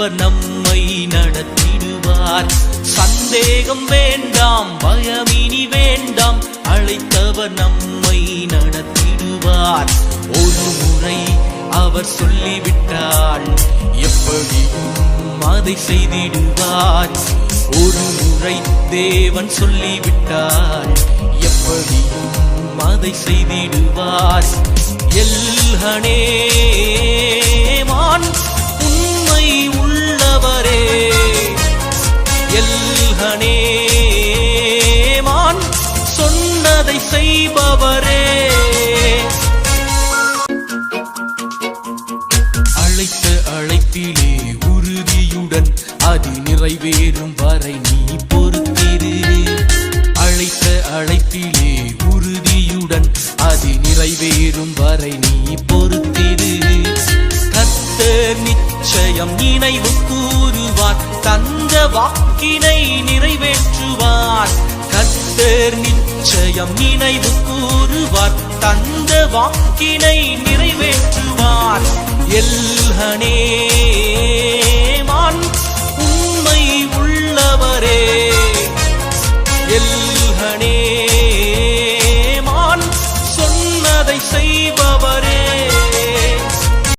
அழைத்தவர் நம்மை நடத்திடுவார். சந்தேகம் வேண்டாம், பயமினி வேண்டாம், அழைத்தவர் நம்மை நடத்திடுவார். ஒரு முறை அவர் சொல்லிவிட்டால் எப்படியும் அதை செய்திடுவார். ஒரு முறை தேவன் சொல்லிவிட்டால் எப்படியும் அதை செய்திடுவார். எல்ஹனேமான் உண்மை உள்ளவரே, எல்ஹனேமான் சொன்னதை செய்பவரே. அழைத்த அழைப்பிலே உறுதியுடன் அது நிறைவேறும் வரை நீ பொறுத்திரு. அழைத்த அழைப்பிலே உறுதியுடன் அது நிறைவேறும் வரை நீ பொறுத்திரு. கர்த்தர் நிச்சயம் நினைவு கூறுவார், தந்த வாக்கினை நிறைவேற்றுவார். கர்த்தர் நிச்சயம் நினைவு கூறுவார், தந்த வாக்கினை நிறைவேற்றுவார். எல்ஹனேமான்